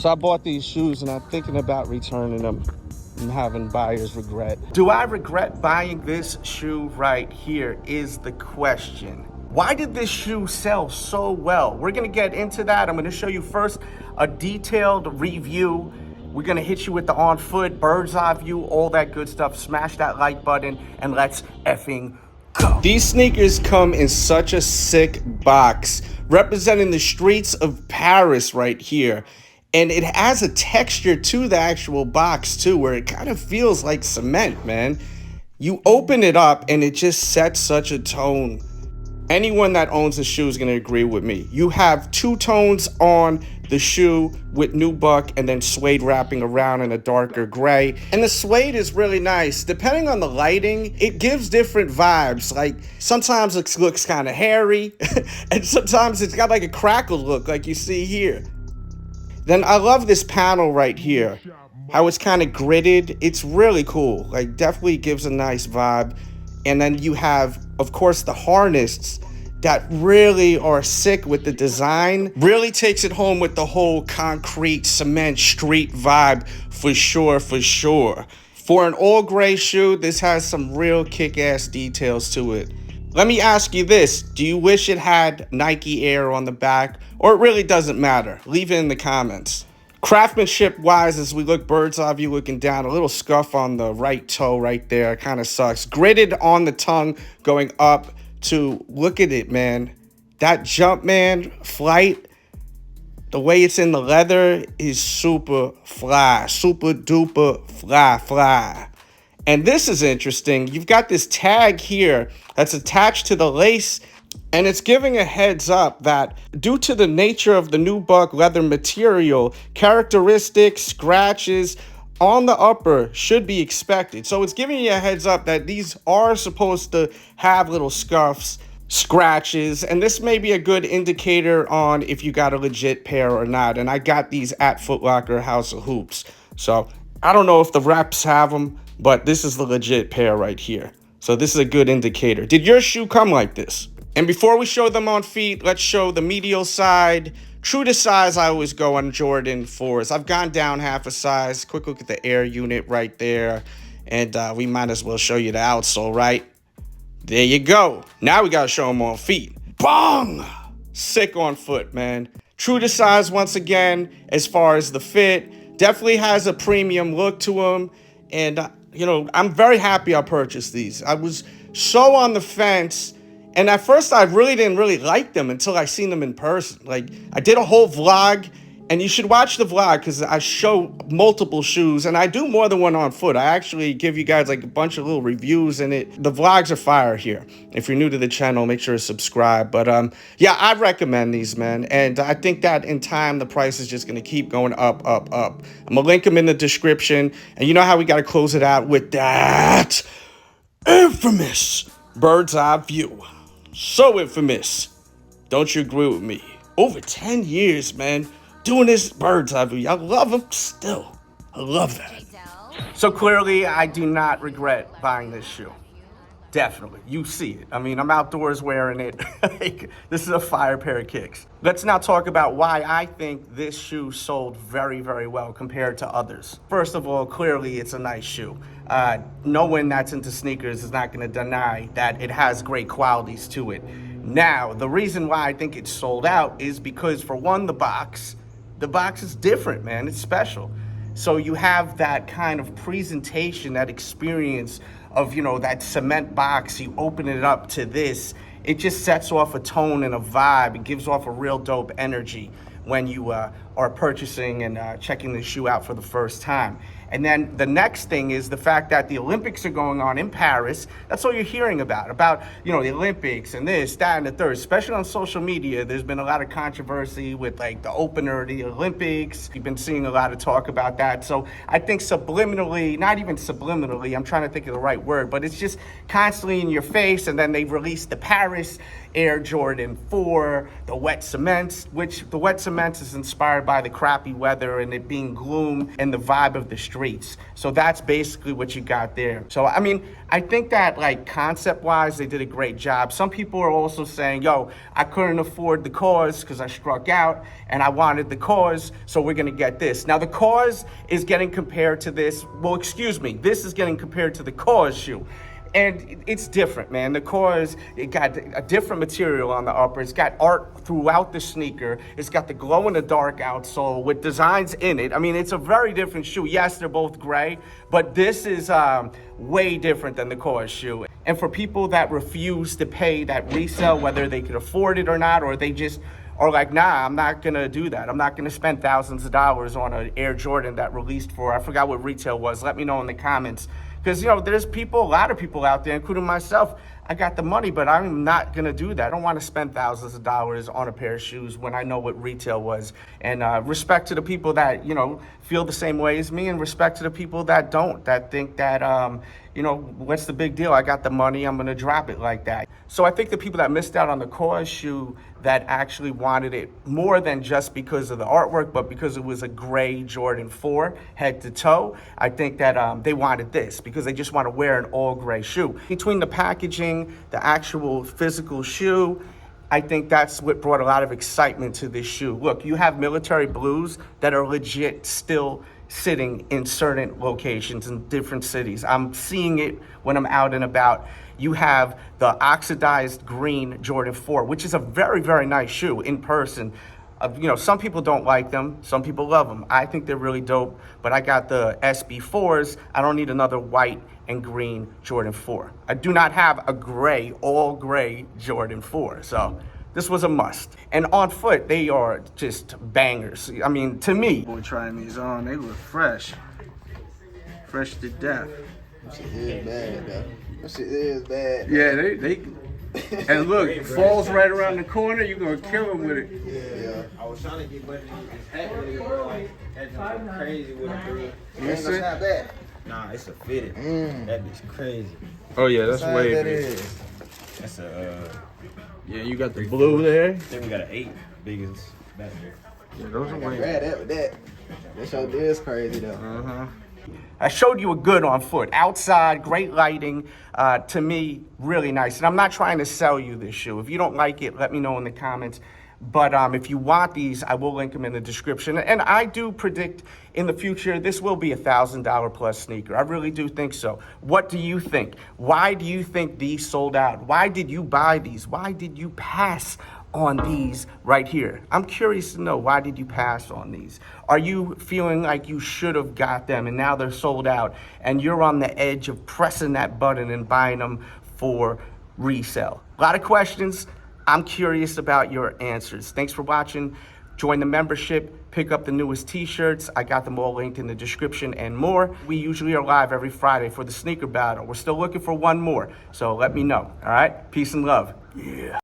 So I bought these shoes and I'm thinking about returning them and having buyer's regret. Do I regret buying this shoe right here is the question. Why did this shoe sell so well? We're gonna get into that. I'm gonna show you first a detailed review. We're gonna hit you with the on foot, bird's eye view, all that good stuff. Smash that like button and let's effing go. These sneakers come in such a sick box, representing the streets of Paris right here. And it has a texture to the actual box too, where it kind of feels like cement, man. You open it up and it just sets such a tone. Anyone that owns the shoe is going to agree with me. You have two tones on the shoe with nubuck and then suede wrapping around in a darker gray. And the suede is really nice. Depending on the lighting, it gives different vibes. Like sometimes it looks kind of hairy and sometimes it's got like a crackle look like you see here. Then I love this panel right here. How it's kind of gridded. It's really cool. Like definitely gives a nice vibe. And then you have, of course, the harness that really are sick with the design. Really takes it home with the whole concrete cement street vibe for sure, for sure. For an all gray shoe, this has some real kick-ass details to it. Let me ask you this. Do you wish it had Nike Air on the back? Or it really doesn't matter? Leave it in the comments. Craftsmanship wise, as we look bird's eye view looking down, a little scuff on the right toe right there, kind of sucks. Gridded on the tongue going up to, look at it, man. That Jumpman flight, the way it's in the leather is super fly, super duper fly. And this is interesting. You've got this tag here that's attached to the lace, and it's giving a heads up that due to the nature of the nubuck leather material, characteristics, scratches on the upper should be expected. So it's giving you a heads up that these are supposed to have little scuffs, scratches, and this may be a good indicator on if you got a legit pair or not. And I got these at Foot Locker House of Hoops. So I don't know if the reps have them, but this is the legit pair right here. So this is a good indicator. Did your shoe come like this? And before we show them on feet, let's show the medial side. True to size, I always go on Jordan 4s. I've gone down half a size. Quick look at the Air unit right there. And we might as well show you the outsole, right? There you go. Now we gotta show them on feet. Bong! Sick on foot, man. True to size once again, as far as the fit. Definitely has a premium look to them. And, you know, I'm very happy I purchased these. I was so on the fence. And at first, I really didn't like them until I seen them in person. Like, I did a whole vlog, and you should watch the vlog because I show multiple shoes, and I do more than one on foot. I actually give you guys like a bunch of little reviews in it. The vlogs are fire here. If you're new to the channel, make sure to subscribe. But yeah, I recommend these, man. And I think that in time, the price is just going to keep going up. I'm going to link them in the description. And you know how we got to close it out with that infamous bird's eye view. So infamous. Don't you agree with me? Over 10 years, man, doing this bird's eye view. I love them still. I love that. So clearly, I do not regret buying this shoe. Definitely. You see it. I mean, I'm outdoors wearing it. Like, this is a fire pair of kicks. Let's now talk about why I think this shoe sold very, very well compared to others. First of all, clearly it's a nice shoe. No one that's into sneakers is not going to deny that it has great qualities to it. Now, the reason why I think it's sold out is because, for one, the box is different, man. It's special. So you have that kind of presentation, that experience of, you know, that cement box. You open it up to this. It just sets off a tone and a vibe. It gives off a real dope energy when you are purchasing and checking the shoe out for the first time. And then the next thing is the fact that the Olympics are going on in Paris. That's all you're hearing about, you know, the Olympics and this, that, and the third. Especially on social media, there's been a lot of controversy with, like, the opener of the Olympics. You've been seeing a lot of talk about that. So I think subliminally, not even subliminally, I'm trying to think of the right word, but it's just constantly in your face. And then they released the Paris Air Jordan 4, the wet cements, which the wet cements is inspired by the crappy weather and it being gloom and the vibe of the streets. So that's basically what you got there. So, I mean, I think that like concept-wise, they did a great job. Some people are also saying, yo, I couldn't afford the Kaws because I struck out and I wanted the Kaws, so we're gonna get this. Now the Kaws is getting compared to this, this is getting compared to the Kaws shoe. And it's different, man. The Kaws, it got a different material on the upper. It's got art throughout the sneaker. It's got the glow-in-the-dark outsole with designs in it. I mean, it's a very different shoe. Yes, they're both gray, but this is way different than the Kaws shoe. And for people that refuse to pay that resale, whether they could afford it or not, or they just are like, nah, I'm not gonna do that. I'm not gonna spend thousands of dollars on an Air Jordan that released for, I forgot what retail was. Let me know in the comments. Because, you know, there's people, a lot of people out there, including myself, I got the money, but I'm not going to do that. I don't want to spend thousands of dollars on a pair of shoes when I know what retail was. And respect to the people that, you know, feel the same way as me, and respect to the people that don't, that think that, you know, what's the big deal? I got the money, I'm going to drop it like that. So I think the people that missed out on the Kaws shoe that actually wanted it more than just because of the artwork, but because it was a gray Jordan 4 head to toe, I think that they wanted this because they just want to wear an all gray shoe. Between the packaging, the actual physical shoe, I think that's what brought a lot of excitement to this shoe. Look, you have military blues that are legit still sitting in certain locations in different cities. I'm seeing it when I'm out and about. You have the oxidized green Jordan 4, which is a very, very nice shoe in person. You know, some people don't like them. Some people love them. I think they're really dope, but I got the SB4s. I don't need another white and green Jordan 4. I do not have a gray, all gray Jordan 4. So this was a must. And on foot, they are just bangers. I mean, to me. Boy, trying these on, they look fresh. Fresh to death. That shit is bad, though. That shit is bad. Yeah, they and look, falls right around the corner, you're gonna kill him with it. Yeah. I was trying to get money to this hat really like that go crazy with it, bro. That's not bad. Nah, it's a fitted. That bitch crazy. Oh yeah, that's way That big. is. That's a Yeah, you got the blue there. I think we got an 8 biggest back there. Yeah, those are way. Grab that with that. That show is crazy though. Uh-huh. I showed you a good on foot, outside, great lighting, to me, really nice. And I'm not trying to sell you this shoe. If you don't like it, let me know in the comments. But if you want these, I will link them in the description. And I do predict in the future, this will be $1,000 plus sneaker. I really do think so. What do you think? Why do you think these sold out? Why did you buy these? Why did you pass on these right here? I'm curious to know, why did you pass on these? Are you feeling like you should have got them and now they're sold out and you're on the edge of pressing that button and buying them for resale? A lot of questions. I'm curious about your answers. Thanks for watching. Join the membership, pick up the newest t-shirts. I got them all linked in the description and more. We usually are live every Friday for the sneaker battle. We're still looking for one more, so let me know, all right? Peace and love. Yeah.